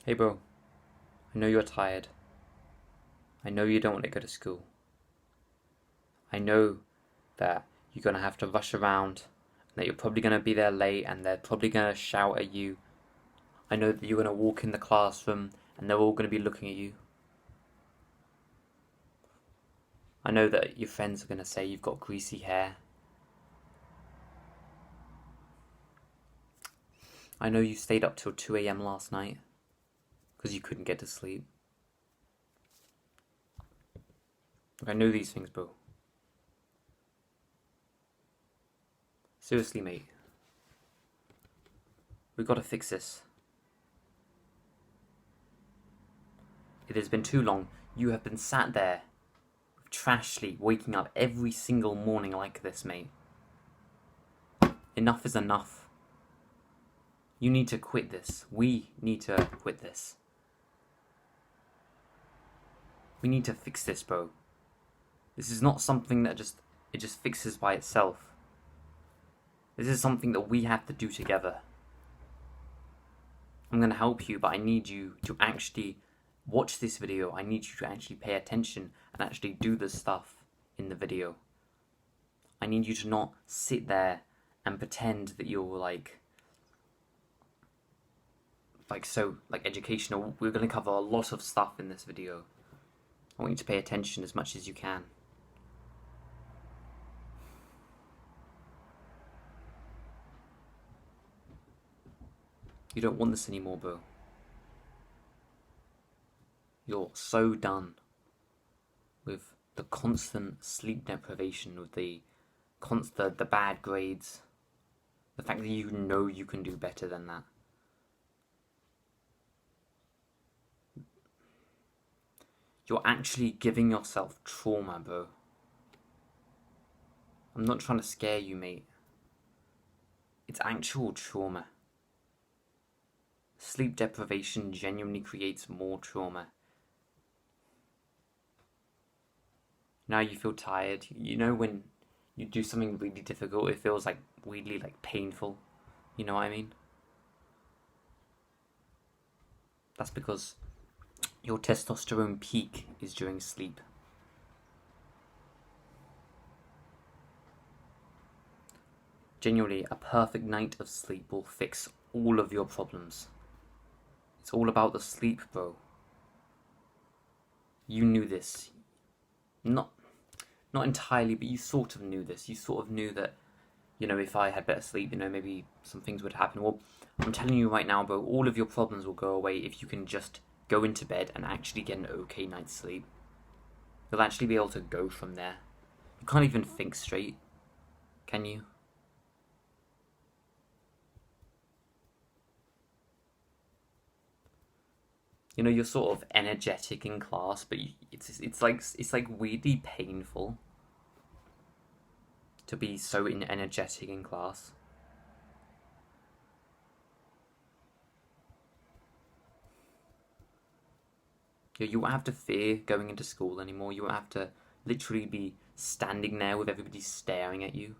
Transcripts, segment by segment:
Hey bro, I know you're tired. I know you don't want to go to school. I know that you're gonna have to rush around, and that you're probably gonna be there late, and they're probably gonna shout at you. I know that you're gonna walk in the classroom, and they're all gonna be looking at you. I know that your friends are gonna say you've got greasy hair. I know you stayed up till 2 a.m. last night because you couldn't get to sleep. Look, I know these things, bro. Seriously, mate. We've got to fix this. It has been too long. You have been sat there with trash sleep, waking up every single morning like this, mate. Enough is enough. You need to quit this. We need to quit this. We need to fix this, bro. This is not something that it just fixes by itself. This is something that we have to do together. I'm gonna help you, but I need you to actually watch this video. I need you to actually pay attention and actually do the stuff in the video. I need you to not sit there and pretend that you're like educational. We're gonna cover a lot of stuff in this video. I want you to pay attention as much as you can. You don't want this anymore, bro. You're so done with the constant sleep deprivation, with the bad grades, the fact that you know you can do better than that. You're actually giving yourself trauma, bro. I'm not trying to scare you, mate. It's actual trauma. Sleep deprivation genuinely creates more trauma. Now you feel tired. You know when you do something really difficult, it feels like weirdly like painful. You know what I mean? That's because your testosterone peak is during sleep. Genuinely, a perfect night of sleep will fix all of your problems. It's all about the sleep, bro. You knew this. Not entirely, but you sort of knew this. You sort of knew that, if I had better sleep, maybe some things would happen. Well, I'm telling you right now, bro, all of your problems will go away if you can just go into bed and actually get an okay night's sleep. You'll actually be able to go from there. You can't even think straight, can you? You're sort of energetic in class, but it's like weirdly painful to be so energetic in class. You won't have to fear going into school anymore. You won't have to literally be standing there with everybody staring at you.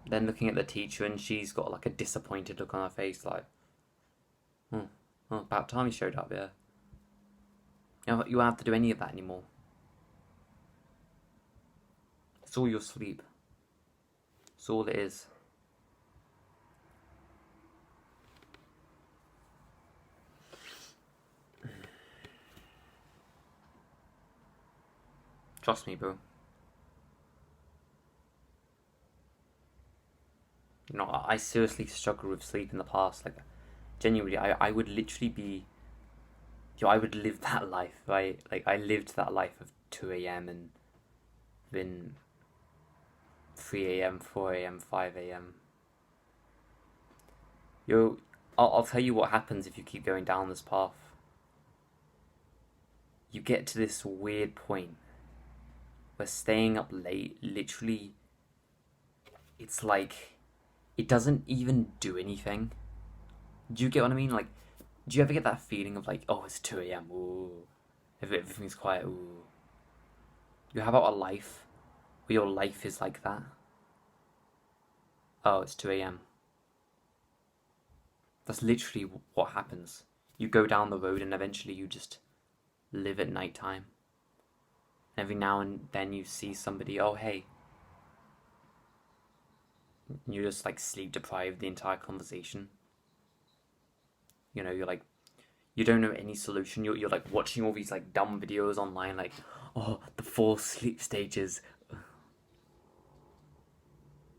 Then looking at the teacher, and she's got like a disappointed look on her face, like, oh, about time he showed up, yeah. You won't have to do any of that anymore. It's all your sleep. It's all it is. Trust me, bro. I seriously struggled with sleep in the past. Like, genuinely, I would literally be. I would live that life, right? Like, I lived that life of 2 a.m. and then 3 a.m., 4 a.m., 5 a.m. I'll tell you what happens if you keep going down this path. You get to this weird point where staying up late literally, it's like, it doesn't even do anything. Do you get what I mean? Like, do you ever get that feeling of like, oh, it's 2 a.m., ooh, everything's quiet, ooh. You have about a life where your life is like that? Oh, it's 2 a.m. That's literally what happens. You go down the road and eventually you just live at night time. Every now and then you see somebody, oh hey, you're just like sleep deprived the entire conversation. You know, you're like, you don't know any solution. You're like watching all these like dumb videos online, like, oh, the 4 sleep stages.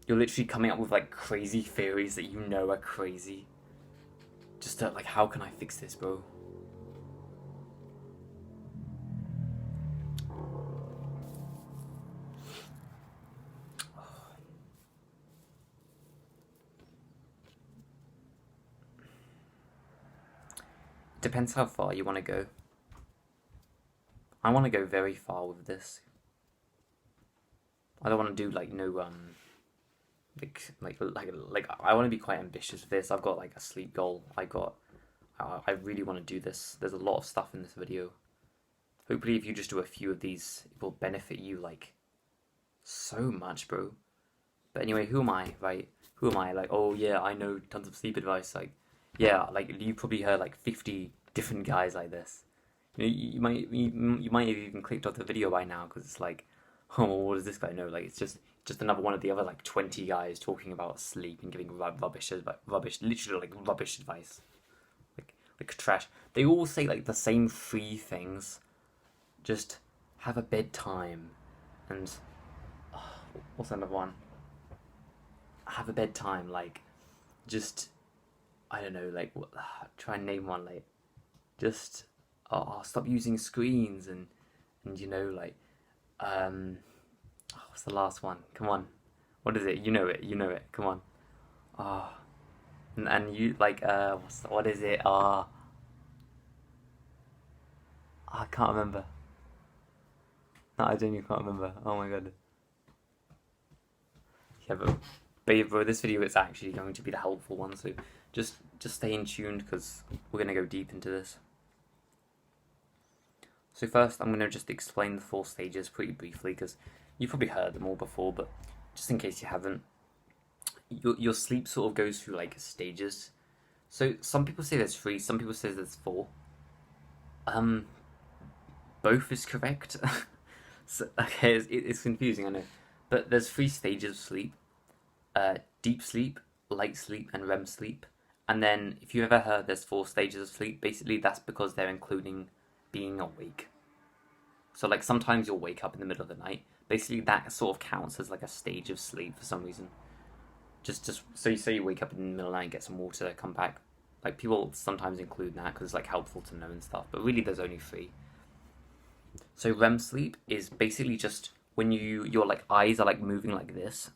You're literally coming up with like crazy theories that you know are crazy. Just to, like, how can I fix this, bro? Depends how far you want to go. I want to go very far with this. I don't want to do like no like I want to be quite ambitious with this. I've got like a sleep goal. I really want to do this. There's a lot of stuff in this video. Hopefully, if you just do a few of these, it will benefit you like so much, bro. But anyway, who am I, right? Who am I? Like, oh yeah, I know tons of sleep advice. Like, yeah, like you probably heard like 50 different guys like this. You might have even clicked off the video by now because it's like, oh, well, what does this guy know? Like, it's just another one of the other like 20 guys talking about sleep and giving rubbish, literally like rubbish advice, like trash. They all say like the same 3 things. Just have a bedtime, and what's another one? Have a bedtime, like just I don't know, like try and name one, like just stop using screens and you know like what's the last one? Come on, what is it? You know it. You know it. Come on. Oh, and you like what is it? I can't remember. No, I genuinely can't remember. Oh my god. Yeah, but yeah, bro, this video is actually going to be the helpful one, so just stay in tuned because we're gonna go deep into this. So first, I'm gonna just explain the 4 stages pretty briefly because you've probably heard them all before, but just in case you haven't, your sleep sort of goes through like stages. So some people say there's 3, some people say there's 4. Um, both is correct. So, okay, it's confusing, I know, but there's 3 stages of sleep: deep sleep, light sleep, and REM sleep. And then, if you ever heard there's 4 stages of sleep, basically that's because they're including being awake. So, like, sometimes you'll wake up in the middle of the night. Basically, that sort of counts as like a stage of sleep for some reason. Just so you say you wake up in the middle of the night, get some water, come back. Like, people sometimes include that because it's like helpful to know and stuff. But really, there's only 3. So REM sleep is basically just when your like eyes are like moving like this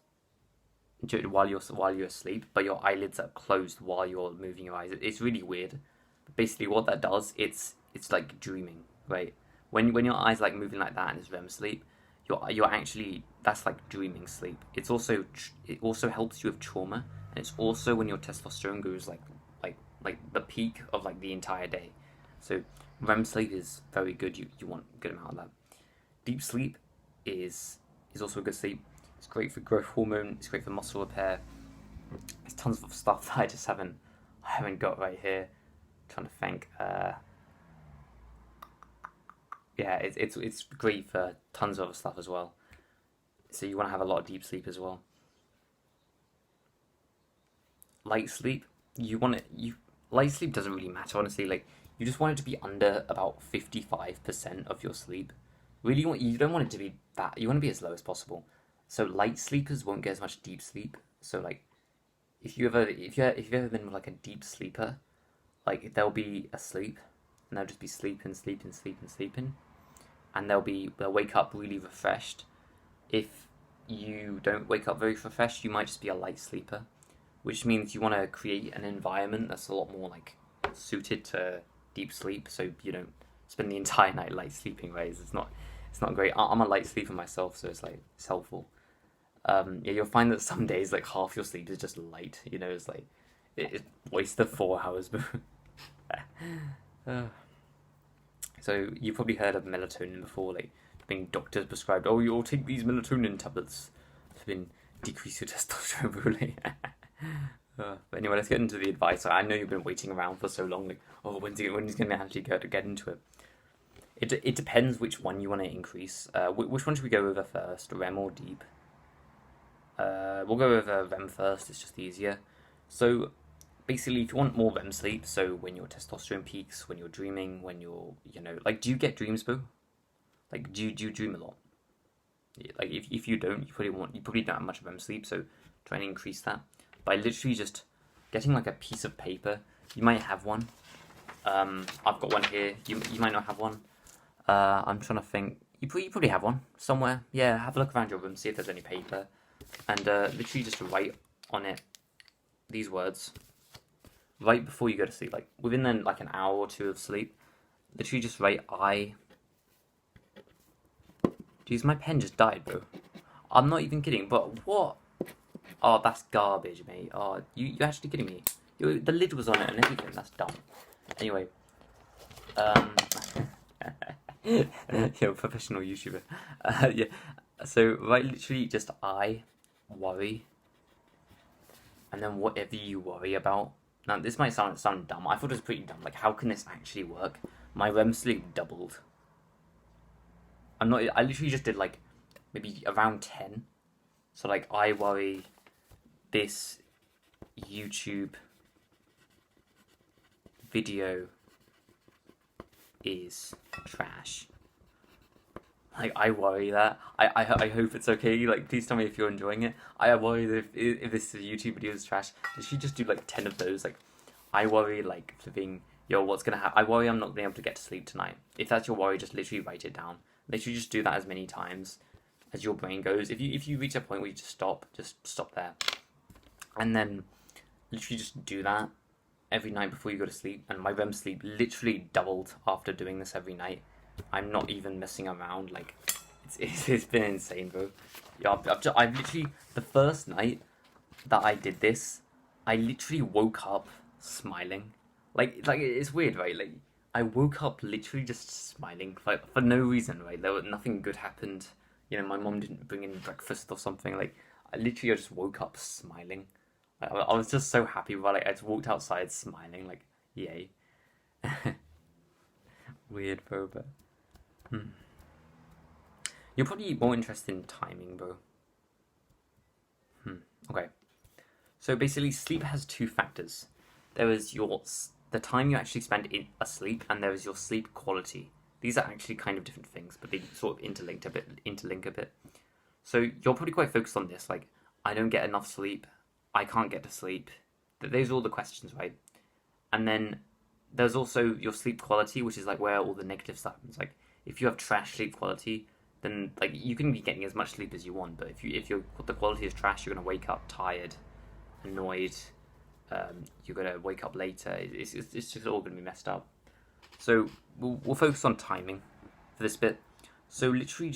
while you're asleep, but your eyelids are closed while you're moving your eyes. It's really weird. But basically, what that does, it's like dreaming, right? When your eyes are like moving like that and it's REM sleep, you're actually that's like dreaming sleep. It also helps you with trauma, and it's also when your testosterone goes like the peak of like the entire day. So REM sleep is very good. You want a good amount of that. Deep sleep is also a good sleep. It's great for growth hormone. It's great for muscle repair. There's tons of stuff that I haven't got right here. I'm trying to think. Yeah, it's great for tons of other stuff as well. So you want to have a lot of deep sleep as well. Light sleep, light sleep doesn't really matter honestly. Like you just want it to be under about 55% of your sleep. Really, you don't want it to be that. You want to be as low as possible. So light sleepers won't get as much deep sleep. So like if you ever been with like a deep sleeper, like they'll be asleep and they'll just be sleeping, sleeping, sleeping, sleeping, and they'll wake up really refreshed. If you don't wake up very refreshed, you might just be a light sleeper, which means you want to create an environment that's a lot more like suited to deep sleep, so you don't spend the entire night light sleeping. Right? It's not great. I'm a light sleeper myself, so it's helpful. Yeah, you'll find that some days like half your sleep is just light. You know, it's like it wasted 4 hours. Uh, so you've probably heard of melatonin before, like being doctors prescribed. Oh, you'll take these melatonin tablets. It's been decrease your testosterone, really. But anyway, let's get into the advice. I know you've been waiting around for so long. Like, oh, when's he going to actually get into it? It depends which one you want to increase. Which one should we go over first, REM or deep? We'll go over REM first. It's just easier. So basically, if you want more REM sleep, so when your testosterone peaks, when you're dreaming, when you're, like, do you get dreams, boo? Like, do you dream a lot? Like, if you don't, you probably don't have much REM sleep. So try and increase that by literally just getting like a piece of paper. You might have one. I've got one here. You might not have one. I'm trying to think. You probably have one somewhere. Yeah, have a look around your room, see if there's any paper, and literally just write on it these words right before you go to sleep. Like within then like an hour or two of sleep, literally just write I. Jeez, my pen just died, bro. I'm not even kidding. But what? Oh, that's garbage, mate. Oh, you actually kidding me? The lid was on it and everything. That's dumb. Anyway, you're a professional YouTuber. Yeah. So write literally just I worry, and then whatever you worry about. Now this might sound dumb. I thought it was pretty dumb. Like, how can this actually work? My REM sleep doubled. I literally just did like maybe around 10. So like I worry this YouTube video is trash. Like, I worry that. I hope it's okay. Like, please tell me if you're enjoying it. I worry that if this YouTube video is trash, did she just do like 10 of those? Like, I worry like flipping, yo, what's gonna happen? I worry I'm not gonna be able to get to sleep tonight. If that's your worry, just literally write it down. Literally just do that as many times as your brain goes. If you reach a point where you just stop there. And then literally just do that every night before you go to sleep. And my REM sleep literally doubled after doing this every night. I'm not even messing around. Like, it's been insane, bro. Yeah, I've literally, the first night that I did this, I literally woke up smiling. Like it's weird, right? Like, I woke up literally just smiling, like, for no reason, right? Nothing good happened. My mom didn't bring in breakfast or something. Like, I just woke up smiling. I was just so happy, right? Like, I just walked outside smiling, like, yay. Weird, bro, but... You're probably more interested in timing, bro. Okay. So basically, sleep has two factors. There is the time you actually spend asleep, and there is your sleep quality. These are actually kind of different things, but they sort of interlink a bit. So you're probably quite focused on this, like, I don't get enough sleep, I can't get to sleep. Those are all the questions, right? And then there's also your sleep quality, which is like where all the negative stuff happens. Like, if you have trash sleep quality, then like you can be getting as much sleep as you want, but if the quality is trash, you're gonna wake up tired, annoyed. You're gonna wake up later. It's just all gonna be messed up. So we'll focus on timing for this bit. So literally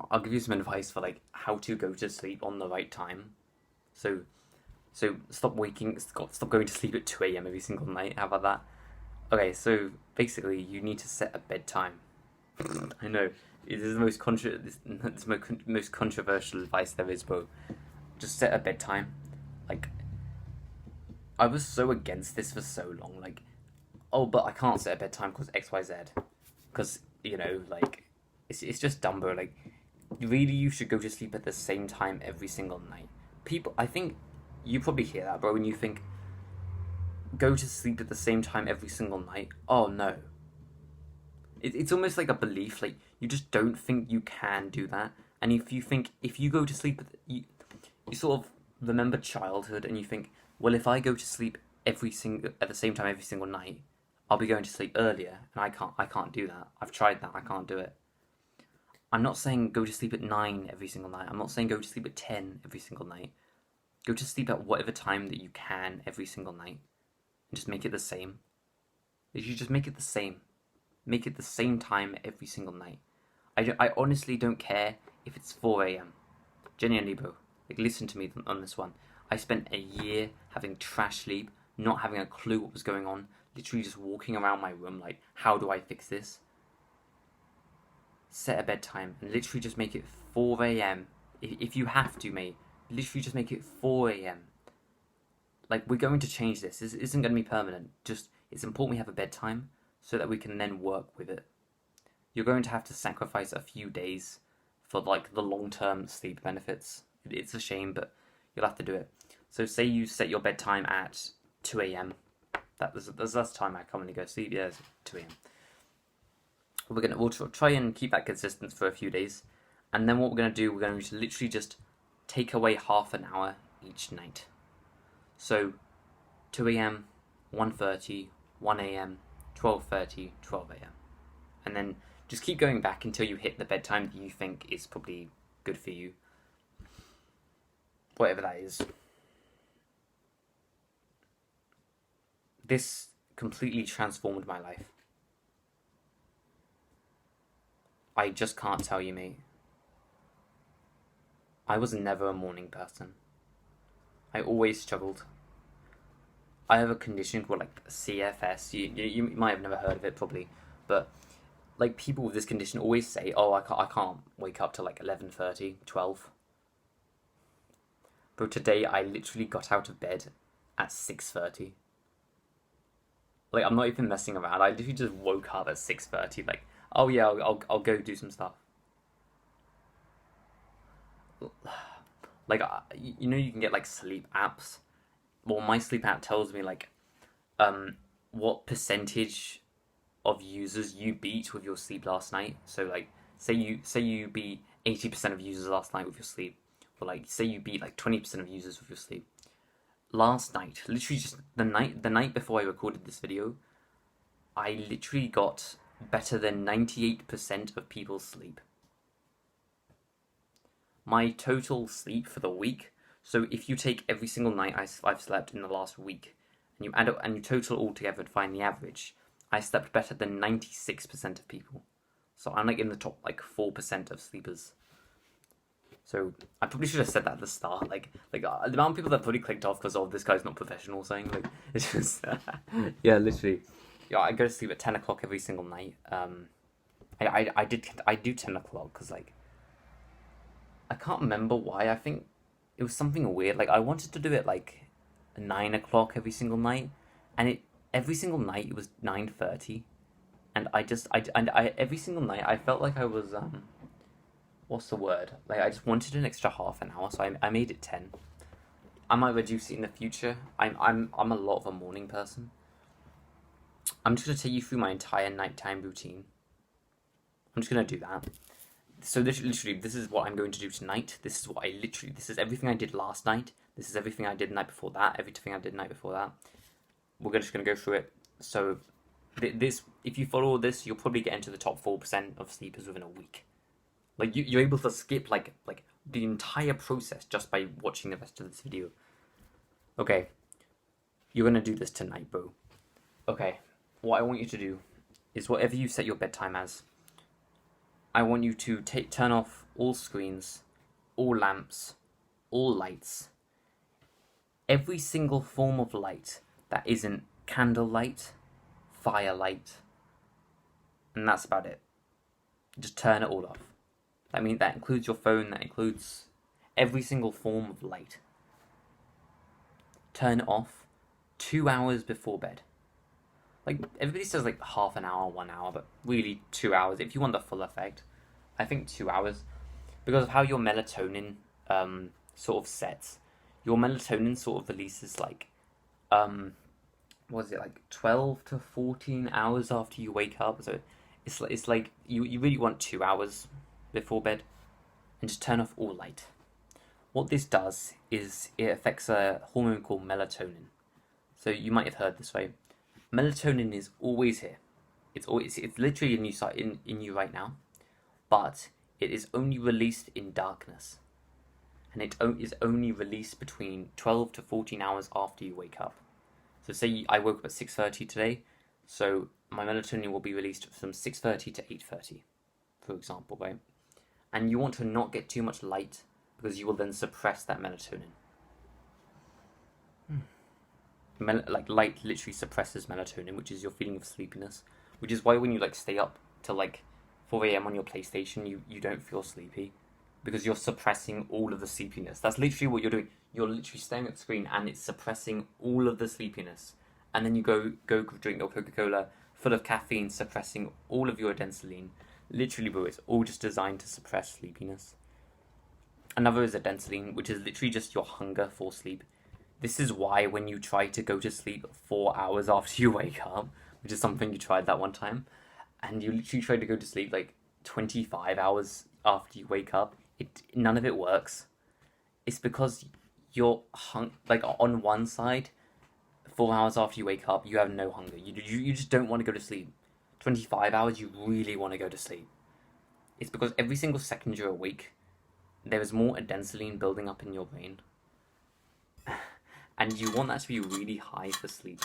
I'll give you some advice for like how to go to sleep on the right time. So stop going to sleep at 2 a.m. every single night. How about that? Okay, so basically you need to set a bedtime. I know this is the most controversial advice there is, bro. Just set a bedtime. Like, I was so against this for so long. Like, oh, but I can't set a bedtime because XYZ. Because, like, it's just dumb, bro. Like, really, you should go to sleep at the same time every single night. I think you probably hear that, bro, when you think, go to sleep at the same time every single night. Oh, no. It's almost like a belief. Like, you just don't think you can do that. And if you go to sleep, you sort of remember childhood and you think, well, if I go to sleep at the same time every single night, I'll be going to sleep earlier, and I can't do that. I've tried that. I can't do it. I'm not saying go to sleep at 9 every single night. I'm not saying go to sleep at 10 every single night. Go to sleep at whatever time that you can every single night, and just make it the same. If you just make it the same, make it the same time every single night. I honestly don't care if it's 4 a.m. Genuinely, bro. Like, listen to me on this one. I spent a year having trash sleep, not having a clue what was going on, literally just walking around my room like, how do I fix this? Set a bedtime and literally just make it 4 a.m. If you have to, mate, literally just make it 4 a.m. Like, we're going to change this. This isn't going to be permanent. Just, it's important we have a bedtime so that we can then work with it. You're going to have to sacrifice a few days for, like, the long-term sleep benefits. It's a shame, but you'll have to do it. So say you set your bedtime at 2 a.m. That's the time I commonly go to sleep. Yeah, it's 2 a.m. We'll try and keep that consistent for a few days. And then what we're going to do, we're going to literally just take away half an hour each night. So 2 a.m., 1:30, 1 a.m., 12:30, 12 a.m. And then just keep going back until you hit the bedtime that you think is probably good for you. Whatever that is. This completely transformed my life. I just can't tell you, mate. I was never a morning person. I always struggled. I have a condition called like CFS. You might have never heard of it probably, but like people with this condition always say, "Oh, I can't wake up till like 11:30, 12." But today I literally got out of bed at 6:30. Like, I'm not even messing around. I literally just woke up at 6:30. Like, oh yeah, I'll go do some stuff. Like, you know, you can get like sleep apps. Well, my sleep app tells me like, what percentage of users you beat with your sleep last night. So like, say you beat 80% of users last night with your sleep, or like say you beat like 20% of users with your sleep. Last night, literally just the night before I recorded this video, I literally got better than 98% of people's sleep. My total sleep for the week, so if you take every single night I've slept in the last week, and you add up and you total all together and find the average, I slept better than 96% of people. So I'm like in the top like 4% of sleepers. So I probably should have said that at the start. Like the amount of people that probably clicked off because this guy's not professional saying like it's just yeah, literally. Yeah, I go to sleep at 10 o'clock every single night. I do 10 o'clock because like I can't remember why. I think it was something weird. Like I wanted to do it like 9 o'clock every single night, and every single night it was 9:30, and I every single night I felt like I was what's the word? Like I just wanted an extra half an hour, so I made it 10. I might reduce it in the future. I'm a lot of a morning person. I'm just gonna take you through my entire nighttime routine. I'm just gonna do that. So literally, this is what I'm going to do tonight. This is everything I did last night. This is everything I did the night before that. Everything I did the night before that. We're just gonna go through it. So this, if you follow this, you'll probably get into the top 4% of sleepers within a week. Like you're able to skip like the entire process just by watching the rest of this video. Okay, you're gonna do this tonight, bro. Okay, what I want you to do is whatever you set your bedtime as. I want you to turn off all screens, all lamps, all lights, every single form of light that isn't candlelight, firelight, and that's about it. Just turn it all off. I mean, that includes your phone, that includes every single form of light. Turn it off 2 hours before bed. Like, everybody says like half an hour, 1 hour, but really 2 hours. If you want the full effect, I think 2 hours. Because of how your melatonin sort of sets. Your melatonin sort of releases like, what is it, like 12 to 14 hours after you wake up. So it's like you really want 2 hours before bed, and just turn off all light. What this does is it affects a hormone called melatonin. So you might have heard this, right? Melatonin is always here. It's literally in you right now, but it is only released in darkness, and it is only released between 12 to 14 hours after you wake up. So say I woke up at 6:30 today, so my melatonin will be released from 6:30 to 8:30, for example, right? And you want to not get too much light because you will then suppress that melatonin. Like light literally suppresses melatonin, which is your feeling of sleepiness. Which is why when you like stay up till like 4 a.m. on your PlayStation, you don't feel sleepy. because you're suppressing all of the sleepiness. That's literally what you're doing. You're literally staring at the screen and it's suppressing all of the sleepiness. And then you go drink your Coca-Cola full of caffeine, suppressing all of your adenosine. Literally, bro, it's all just designed to suppress sleepiness. Another is adenosine, which is literally just your hunger for sleep. This is why when you try to go to sleep 4 hours after you wake up, which is something you tried that one time, and you literally try to go to sleep like 25 hours after you wake up, none of it works. It's because you're like on one side, 4 hours after you wake up, you have no hunger. You just don't want to go to sleep. 25 hours, you really want to go to sleep. It's because every single second you're awake, there is more adenosine building up in your brain. And you want that to be really high for sleep.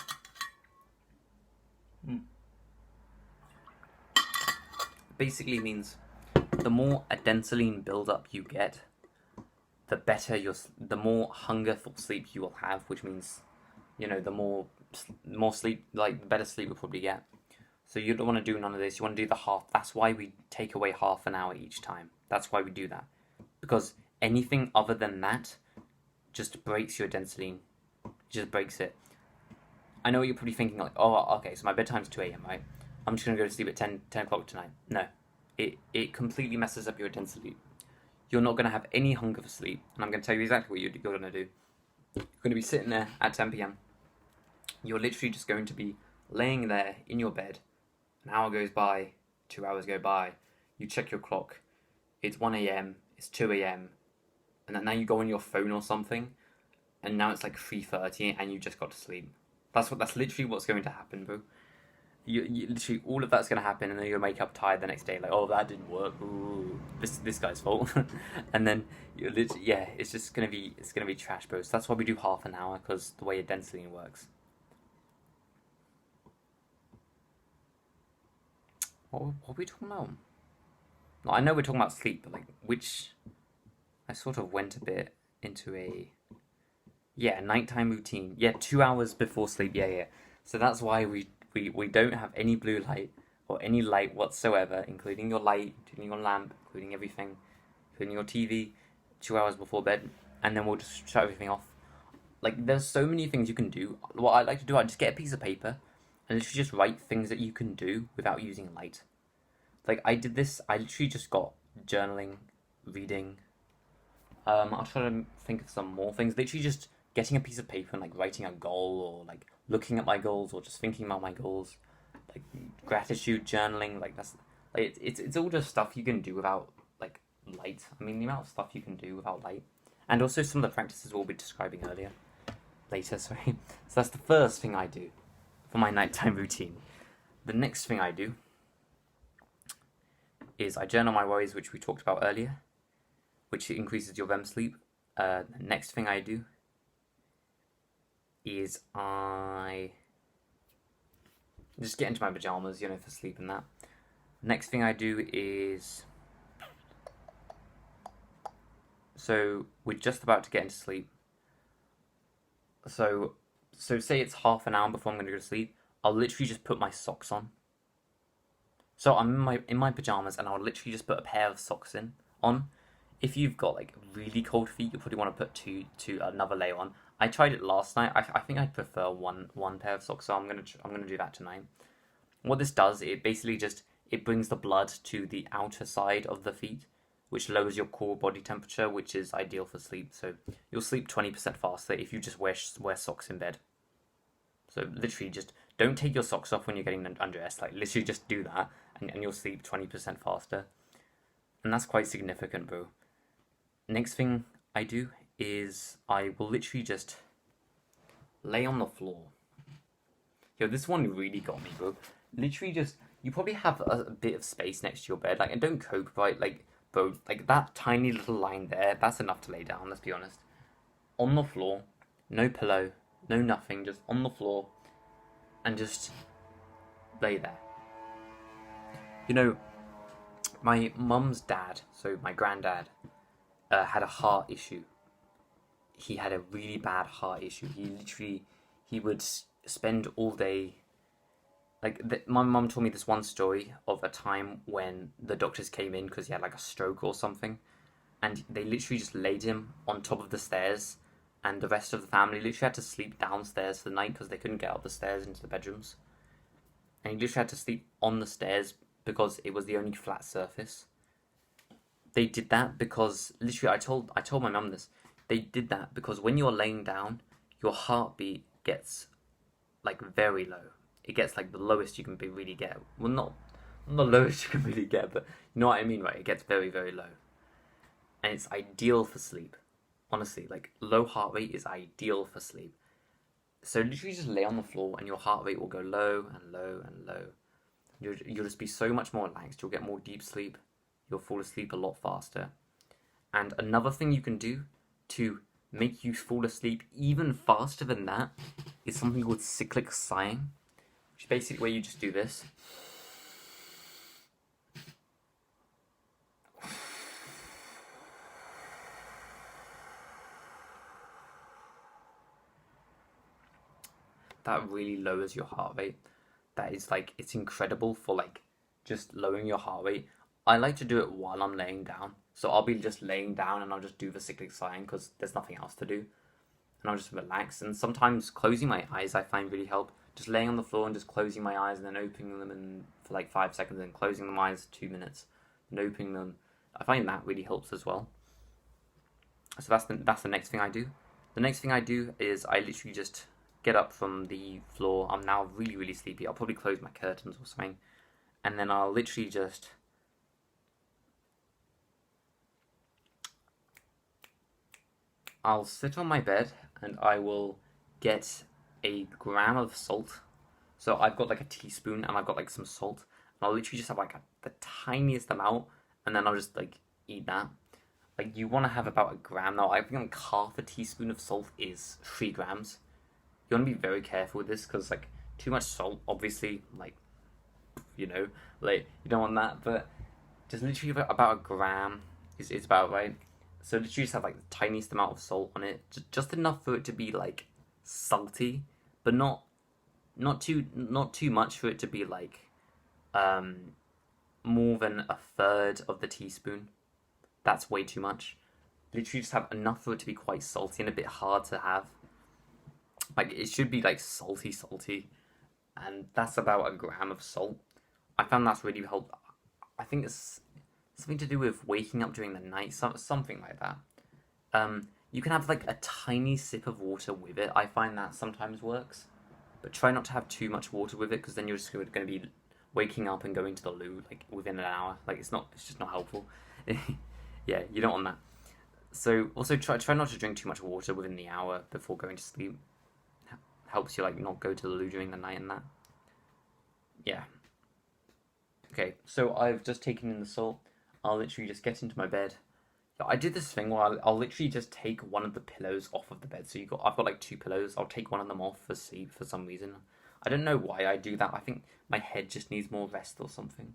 Basically means the more adenosine buildup you get, the more hunger for sleep you will have, which means, the more sleep, like the better sleep you'll probably get. So you don't want to do none of this. You want to do the half. That's why we take away half an hour each time. That's why we do that. Because anything other than that just breaks your adenosine. Just breaks it. I know you're probably thinking like, oh, okay, so my bedtime's 2 a.m., right? I'm just going to go to sleep at 10 o'clock tonight. No. It completely messes up your adenosine. You're not going to have any hunger for sleep. And I'm going to tell you exactly what you're going to do. You're going to be sitting there at 10 p.m. You're literally just going to be laying there in your bed. An hour goes by, 2 hours go by. You check your clock. It's 1 a.m., it's 2 a.m. And then now you go on your phone or something. And now it's like 3:30 and you just got to sleep. That's literally what's going to happen, bro. You literally, all of that's going to happen, and then you'll wake up tired the next day, like, oh, that didn't work. Ooh, this guy's fault. And then you literally, yeah, it's gonna be trash, bro. So that's why we do half an hour, because the way adenosine works. What are we talking about? No, I know we're talking about sleep, but like I sort of went a bit into a nighttime routine. Yeah, 2 hours before sleep. Yeah. So that's why we don't have any blue light or any light whatsoever, including your light, including your lamp, including everything, including your TV, 2 hours before bed, and then we'll just shut everything off. Like, there's so many things you can do. What I like to do, I just get a piece of paper and literally just write things that you can do without using light. Like, I did this, I literally just got journaling, reading. I'll try to think of some more things. Literally just getting a piece of paper and like writing a goal, or like looking at my goals, or just thinking about my goals. Like gratitude journaling, like that's like it's all just stuff you can do without like light. I mean, the amount of stuff you can do without light, and also some of the practices we'll be describing later. Sorry. So that's the first thing I do for my nighttime routine. The next thing I do is I journal my worries, which we talked about earlier, which increases your REM sleep. The next thing I do is I just get into my pajamas, for sleep and that. Next thing I do is, so we're just about to get into sleep. So say it's half an hour before I'm going to go to sleep. I'll literally just put my socks on. So I'm in my pajamas, and I'll literally just put a pair of socks on. If you've got like really cold feet, you'll probably want to put two another layer on. I tried it last night. I think I'd prefer one pair of socks, so I'm gonna do that tonight. What this does, it basically it brings the blood to the outer side of the feet, which lowers your core body temperature, which is ideal for sleep. So you'll sleep 20% faster if you just wear socks in bed. So literally, just don't take your socks off when you're getting undressed. Like literally, just do that, and you'll sleep 20% faster, and that's quite significant, bro. Next thing I do is I will literally just lay on the floor. Yo, this one really got me, bro. Literally just, you probably have a bit of space next to your bed, like, and don't cope, right? Like, bro, like that tiny little line there, that's enough to lay down, let's be honest. On the floor, no pillow, no nothing, just on the floor, and just lay there. My mum's dad, so my granddad, had a heart issue. He had a really bad heart issue. He would spend all day. My mum told me this one story of a time when the doctors came in because he had like a stroke or something, and they literally just laid him on top of the stairs, and the rest of the family literally had to sleep downstairs for the night because they couldn't get up the stairs into the bedrooms. And he literally had to sleep on the stairs because it was the only flat surface. They did that because literally I told my mum this. They did that because when you're laying down, your heartbeat gets like very low. It gets like the lowest you can really get. Well, not the lowest you can really get, but you know what I mean, right? It gets very, very low. And it's ideal for sleep. Honestly, like low heart rate is ideal for sleep. So literally just lay on the floor and your heart rate will go low and low and low. You'll just be so much more relaxed. You'll get more deep sleep. You'll fall asleep a lot faster. And another thing you can do to make you fall asleep even faster than that is something called cyclic sighing, which is basically where you just do this. That really lowers your heart rate. That is like, it's incredible for like just lowering your heart rate. I like to do it while I'm laying down. So I'll be just laying down and I'll just do the cyclic sighing because there's nothing else to do. And I'll just relax. And sometimes closing my eyes I find really help. Just laying on the floor and just closing my eyes and then opening them for like 5 seconds and closing my eyes 2 minutes and opening them. I find that really helps as well. So that's the next thing I do. The next thing I do is I literally just get up from the floor. I'm now really, really sleepy. I'll probably close my curtains or something. And then I'll literally just I'll sit on my bed and I will get a gram of salt. So I've got like a teaspoon and I've got like some salt. And I'll literally just have like the tiniest amount and then I'll just like eat that. Like you want to have about a gram now. I think like half a teaspoon of salt is 3 grams. You want to be very careful with this because like too much salt, obviously, like like you don't want that. But just literally about a gram is about right. So literally just have like the tiniest amount of salt on it, just enough for it to be like salty, but not too much for it to be like more than a third of the teaspoon. That's way too much. Literally just have enough for it to be quite salty and a bit hard to have. Like it should be like salty, and that's about a gram of salt. I found that's really helpful. I think it's something to do with waking up during the night, something like that. You can have like a tiny sip of water with it. I find that sometimes works, but try not to have too much water with it because then you're just going to be waking up and going to the loo like within an hour. Like it's just not helpful. Yeah, you don't want that. So also try not to drink too much water within the hour before going to sleep. Helps you like not go to the loo during the night and that. Yeah. Okay, so I've just taken in the salt. I'll literally just get into my bed. I did this thing where I'll literally just take one of the pillows off of the bed. So I've got like 2 pillows. I'll take one of them off for sleep for some reason. I don't know why I do that. I think my head just needs more rest or something.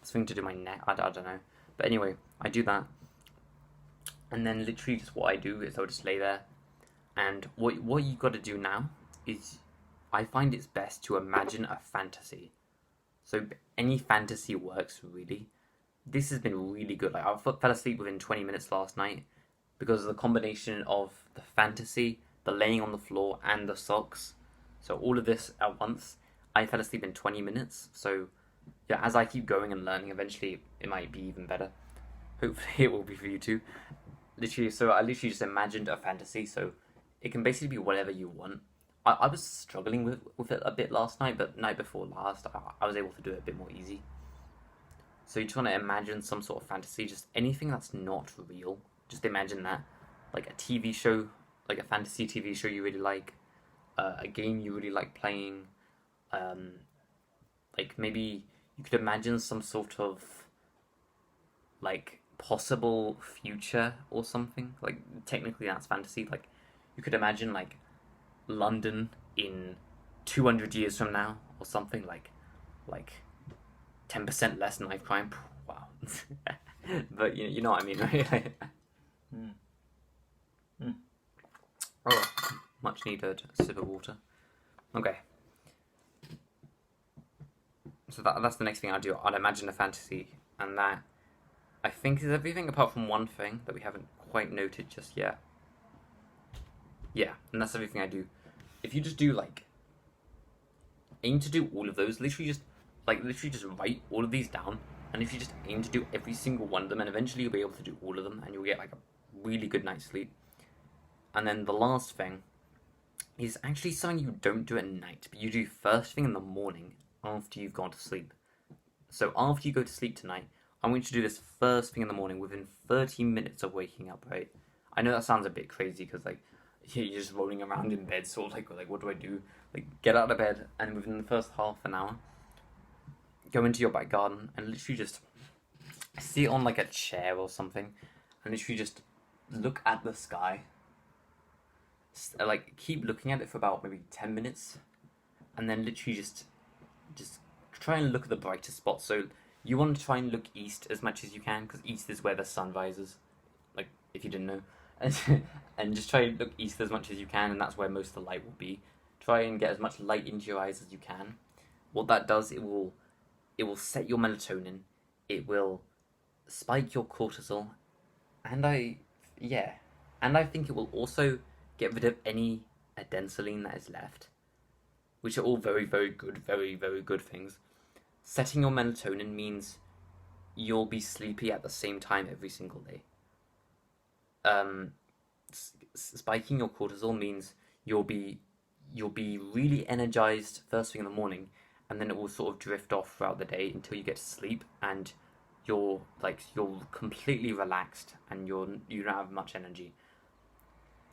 Something to do with my neck. I don't know. But anyway, I do that. And then literally just what I do is I'll just lay there. And what you got to do now is I find it's best to imagine a fantasy. So any fantasy works really. This has been really good. Like I fell asleep within 20 minutes last night because of the combination of the fantasy, the laying on the floor, and the socks. So all of this at once, I fell asleep in 20 minutes. So yeah, as I keep going and learning, eventually it might be even better. Hopefully it will be for you too. Literally, so I literally just imagined a fantasy. So it can basically be whatever you want. I was struggling with it a bit last night, but night before last, I was able to do it a bit more easy. So you just want to imagine some sort of fantasy, just anything that's not real. Just imagine that. Like a TV show, like a fantasy TV show you really like, a game you really like playing, like maybe you could imagine some sort of like possible future or something. Like technically that's fantasy. Like you could imagine like London in 200 years from now or something like 10% less knife crime. Wow. But you know what I mean, right? Oh, much needed sip of water. Okay. So that's the next thing I'll do. I'll imagine a fantasy, and that I think is everything apart from one thing that we haven't quite noted just yet. Yeah, and that's everything I do. If you just do like aim to do all of those, literally just write all of these down, and if you just aim to do every single one of them, and eventually you'll be able to do all of them, and you'll get like a really good night's sleep. And then the last thing is actually something you don't do at night, but you do first thing in the morning after you've gone to sleep. So after you go to sleep tonight, I want you to do this first thing in the morning within 30 minutes of waking up, right? I know that sounds a bit crazy because like you're just rolling around in bed, sort of like what do I do? Like get out of bed and within the first half an hour, go into your back garden and literally just sit on like a chair or something, and literally just look at the sky. Like keep looking at it for about maybe 10 minutes, and then literally just try and look at the brightest spots. So you want to try and look east as much as you can because east is where the sun rises. Like if you didn't know, and just try and look east as much as you can, and that's where most of the light will be. Try and get as much light into your eyes as you can. What that does, it will set your melatonin. It will spike your cortisol, and I think it will also get rid of any adenosine that is left, which are all very, very good, very, very good things. Setting your melatonin means you'll be sleepy at the same time every single day. Um, Spiking your cortisol means you'll be really energized first thing in the morning, and then it will sort of drift off throughout the day until you get to sleep, and you're completely relaxed, and you don't have much energy.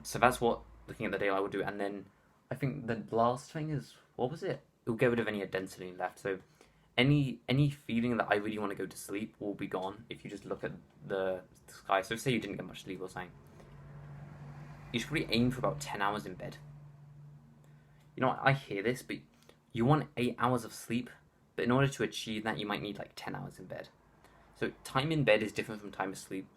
So that's what looking at the daylight will do. And then I think the last thing is, what was it? It will get rid of any density left. So any feeling that I really want to go to sleep will be gone if you just look at the sky. So say you didn't get much sleep or something, you should probably aim for about 10 hours in bed. You know, I hear this, but you want 8 hours of sleep, but in order to achieve that, you might need like 10 hours in bed. So time in bed is different from time asleep.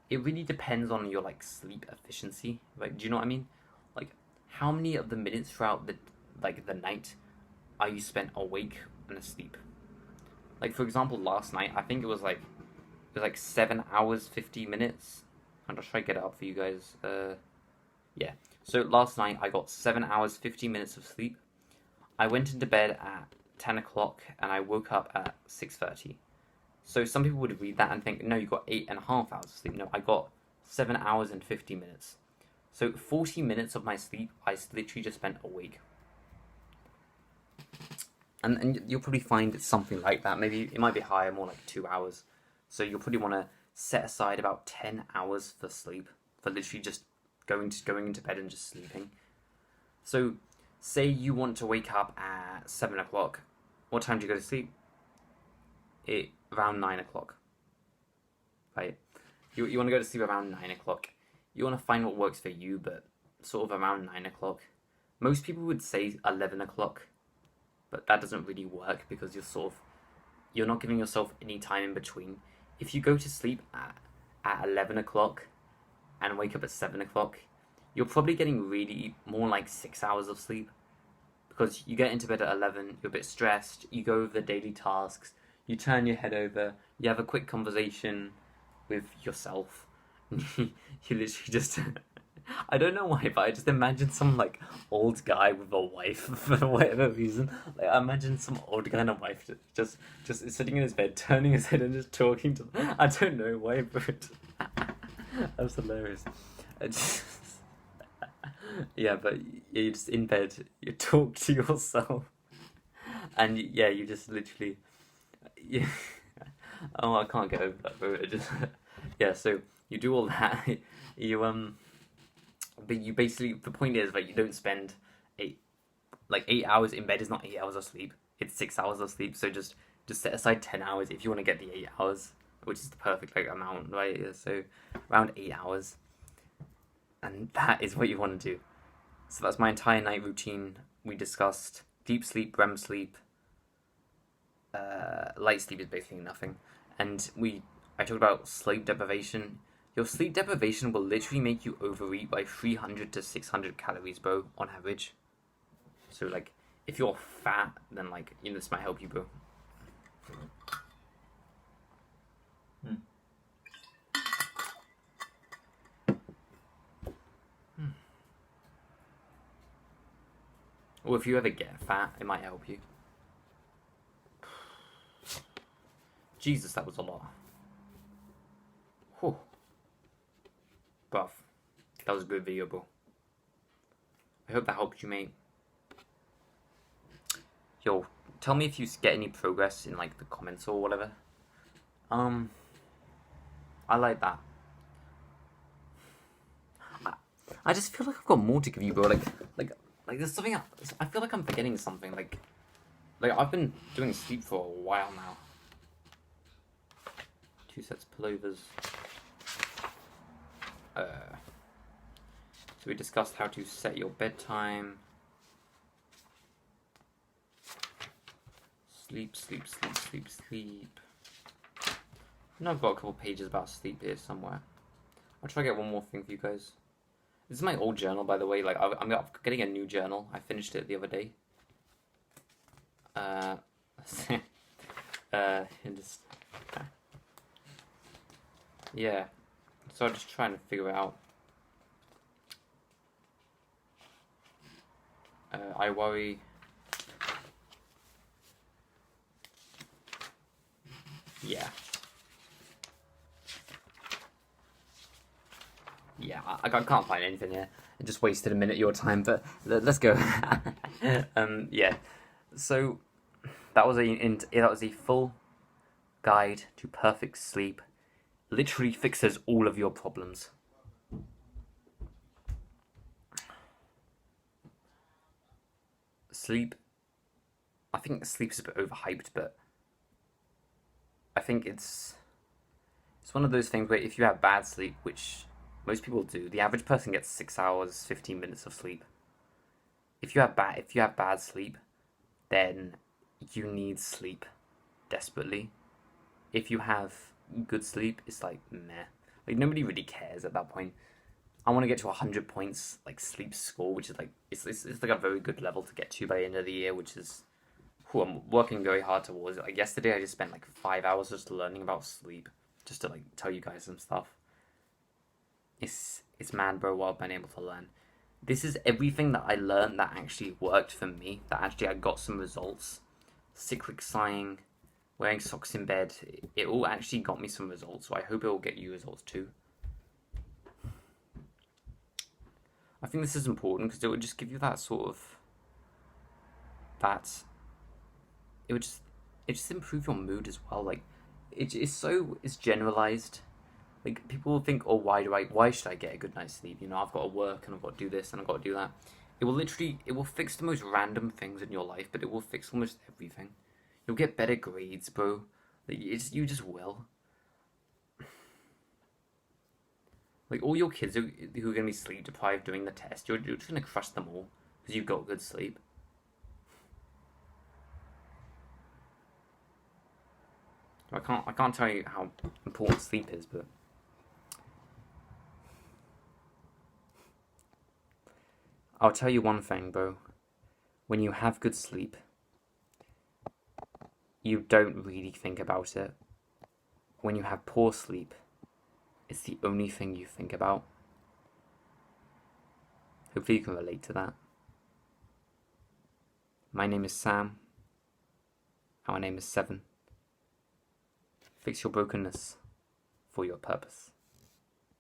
It really depends on your like sleep efficiency. Like, do you know what I mean? Like, how many of the minutes throughout the night are you spent awake and asleep? Like for example, last night I think it was like 7 hours 50 minutes. I'm just trying to get it up for you guys. Yeah. So last night I got 7 hours 50 minutes of sleep. I went into bed at 10 o'clock and I woke up at 6:30. So some people would read that and think, no, you got 8.5 hours of sleep. No, I got 7 hours and 50 minutes. So 40 minutes of my sleep, I literally just spent awake. And you'll probably find it's something like that. Maybe it might be higher, more like 2 hours. So you'll probably want to set aside about 10 hours for sleep, for literally just going into bed and just sleeping. So say you want to wake up at 7 o'clock. What time do you go to sleep? Around 9 o'clock, right? You want to go to sleep around 9 o'clock. You want to find what works for you, but sort of around 9 o'clock. Most people would say 11 o'clock, but that doesn't really work because you're not giving yourself any time in between. If you go to sleep at 11 o'clock and wake up at 7 o'clock, you're probably getting really more like 6 hours of sleep because you get into bed at 11, you're a bit stressed, you go over the daily tasks, you turn your head over, you have a quick conversation with yourself. You literally just I don't know why, but I just imagine some like old guy with a wife for whatever reason. Like I imagine some old guy and a wife just sitting in his bed, turning his head and just talking to them. I don't know why, but that's hilarious. Yeah, but you're just in bed, you talk to yourself, and yeah, you just literally, yeah. Oh, I can't get over that, bro. Yeah. So you do all that, you but you basically the point is like you don't spend 8 hours in bed is not 8 hours of sleep. It's 6 hours of sleep. So just set aside 10 hours if you want to get the 8 hours, which is the perfect like amount, right? Yeah, so around 8 hours, and that is what you want to do. So that's my entire night routine. We discussed deep sleep, REM sleep. Light sleep is basically nothing, and I talked about sleep deprivation. Your sleep deprivation will literally make you overeat by 300 to 600 calories, bro, on average. So like, if you're fat, then like, this might help you, bro. Or if you ever get fat, it might help you. Jesus, that was a lot. Whew. Bruv, that was a good video, bro. I hope that helped you, mate. Yo, tell me if you get any progress in like the comments or whatever. I like that. I just feel like I've got more to give you, bro. Like there's something else. I feel like I'm forgetting something. Like I've been doing sleep for a while now. 2 sets of pullovers. So we discussed how to set your bedtime. Sleep. And I've got a couple pages about sleep here somewhere. I'll try to get one more thing for you guys. This is my old journal, by the way. Like I'm getting a new journal. I finished it the other day. Yeah. So I'm just trying to figure it out. I worry. Yeah. Yeah, I can't find anything here. I just wasted a minute of your time, but let's go. Yeah. So that was a full guide to perfect sleep. Literally fixes all of your problems. Sleep. I think sleep is a bit overhyped, but I think it's one of those things where if you have bad sleep, which most people do, the average person gets 6 hours, 15 minutes of sleep. If you have bad sleep, then you need sleep desperately. If you have good sleep, it's like meh. Like nobody really cares at that point. I want to get to 100 points like sleep score, which is like it's like a very good level to get to by the end of the year, which is who I'm working very hard towards. Like yesterday, I just spent like 5 hours just learning about sleep, just to like tell you guys some stuff. It's mad, bro, what I've been able to learn. This is everything that I learned that actually worked for me, that actually I got some results. Cyclic sighing, wearing socks in bed, it all actually got me some results, so I hope it will get you results too. I think this is important because it would just give you that sort of it would just improve your mood as well. Like it's generalized. Like people will think, oh, why should I get a good night's sleep? You know, I've got to work and I've got to do this and I've got to do that. It will fix the most random things in your life, but it will fix almost everything. You'll get better grades, bro. Like you just will. Like all your kids who are gonna be sleep deprived doing the test, you're just gonna crush them all because you've got good sleep. I can't tell you how important sleep is, but I'll tell you one thing, bro. When you have good sleep, you don't really think about it. When you have poor sleep, it's the only thing you think about. Hopefully you can relate to that. My name is Sam. Our name is Seven. Fix your brokenness for your purpose.